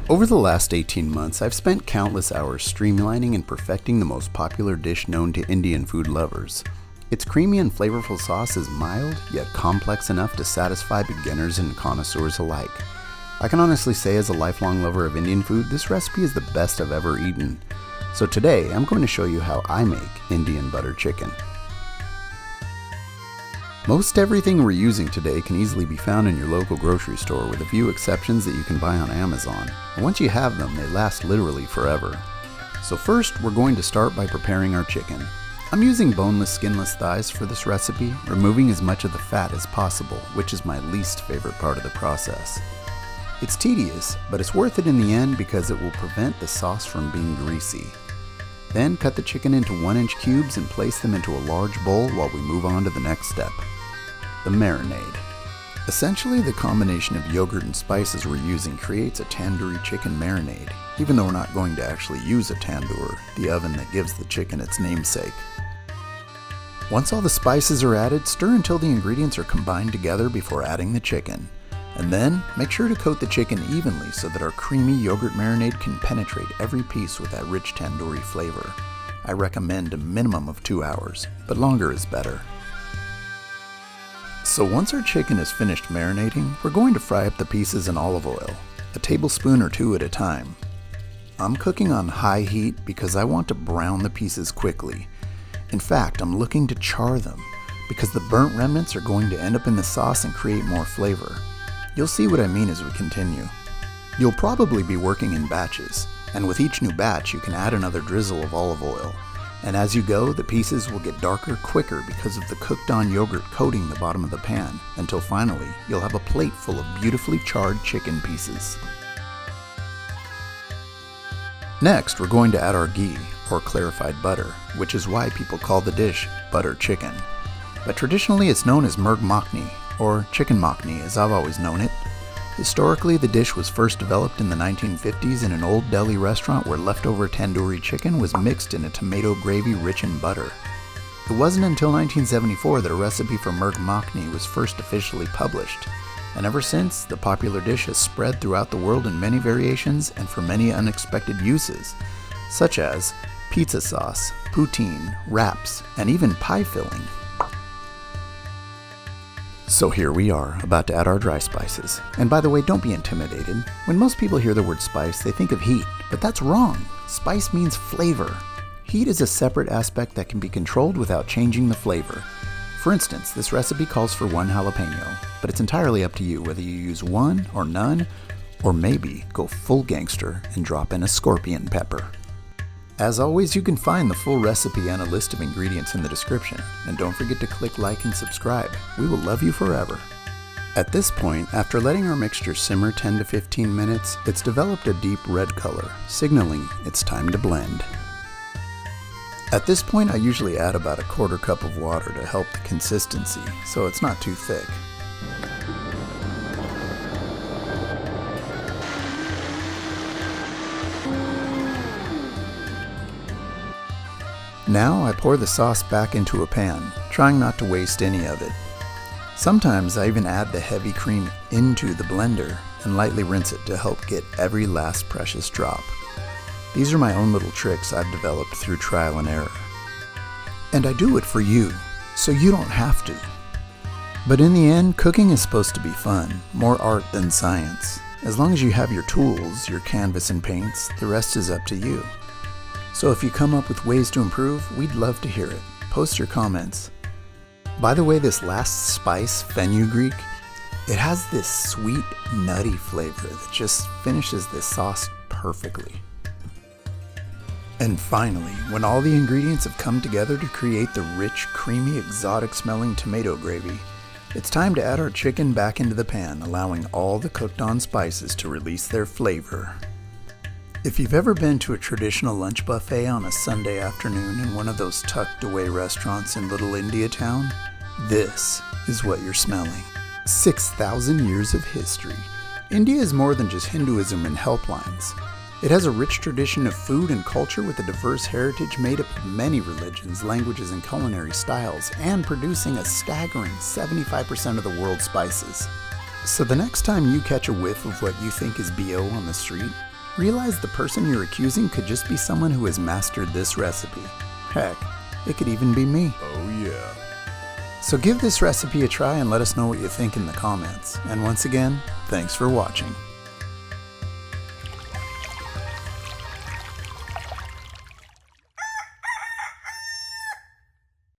Over the last 18 months, I've spent countless hours streamlining and perfecting the most popular dish known to Indian food lovers. Its creamy and flavorful sauce is mild, yet complex enough to satisfy beginners and connoisseurs alike. I can honestly say, as a lifelong lover of Indian food, this recipe is the best I've ever eaten. So today, I'm going to show you how I make Indian butter chicken. Most everything we're using today can easily be found in your local grocery store, with a few exceptions that you can buy on Amazon. And once you have them, they last literally forever. So first, we're going to start by preparing our chicken. I'm using boneless, skinless thighs for this recipe, removing as much of the fat as possible, which is my least favorite part of the process. It's tedious, but it's worth it in the end because it will prevent the sauce from being greasy. Then cut the chicken into 1-inch cubes and place them into a large bowl while we move on to the next step. The marinade. Essentially, the combination of yogurt and spices we're using creates a tandoori chicken marinade, even though we're not going to actually use a tandoor, the oven that gives the chicken its namesake. Once all the spices are added, stir until the ingredients are combined together before adding the chicken. And then, make sure to coat the chicken evenly so that our creamy yogurt marinade can penetrate every piece with that rich tandoori flavor. I recommend a minimum of 2 hours, but longer is better. So once our chicken is finished marinating, we're going to fry up the pieces in olive oil, a tablespoon or 2 at a time. I'm cooking on high heat because I want to brown the pieces quickly. In fact, I'm looking to char them because the burnt remnants are going to end up in the sauce and create more flavor. You'll see what I mean as we continue. You'll probably be working in batches, and with each new batch you can add another drizzle of olive oil. And as you go, the pieces will get darker quicker because of the cooked-on yogurt coating the bottom of the pan, until finally you'll have a plate full of beautifully charred chicken pieces. Next, we're going to add our ghee, or clarified butter, which is why people call the dish butter chicken. But traditionally it's known as Murgh Makhani, or chicken makhani as I've always known it. Historically, the dish was first developed in the 1950s in an old Delhi restaurant where leftover tandoori chicken was mixed in a tomato gravy rich in butter. It wasn't until 1974 that a recipe for Murgh Makhani was first officially published, and ever since, the popular dish has spread throughout the world in many variations and for many unexpected uses, such as pizza sauce, poutine, wraps, and even pie filling. So here we are, about to add our dry spices. And by the way, don't be intimidated. When most people hear the word spice, they think of heat, but that's wrong. Spice means flavor. Heat is a separate aspect that can be controlled without changing the flavor. For instance, this recipe calls for 1 jalapeno, but it's entirely up to you whether you use 1 or none, or maybe go full gangster and drop in a scorpion pepper. As always, you can find the full recipe and a list of ingredients in the description, and don't forget to click like and subscribe. We will love you forever. At this point, after letting our mixture simmer 10 to 15 minutes, it's developed a deep red color, signaling it's time to blend. At this point, I usually add about 1/4 cup of water to help the consistency, so it's not too thick. Now I pour the sauce back into a pan, trying not to waste any of it. Sometimes I even add the heavy cream into the blender and lightly rinse it to help get every last precious drop. These are my own little tricks I've developed through trial and error. And I do it for you, so you don't have to. But in the end, cooking is supposed to be fun, more art than science. As long as you have your tools, your canvas and paints, the rest is up to you. So if you come up with ways to improve, we'd love to hear it. Post your comments. By the way, this last spice, fenugreek, it has this sweet, nutty flavor that just finishes this sauce perfectly. And finally, when all the ingredients have come together to create the rich, creamy, exotic-smelling tomato gravy, it's time to add our chicken back into the pan, allowing all the cooked-on spices to release their flavor. If you've ever been to a traditional lunch buffet on a Sunday afternoon in one of those tucked-away restaurants in Little India Town, this is what you're smelling. 6,000 years of history. India is more than just Hinduism and helplines. It has a rich tradition of food and culture with a diverse heritage made up of many religions, languages, and culinary styles, and producing a staggering 75% of the world's spices. So the next time you catch a whiff of what you think is BO on the street, realize the person you're accusing could just be someone who has mastered this recipe. Heck, it could even be me. Oh yeah. So give this recipe a try and let us know what you think in the comments. And once again, thanks for watching.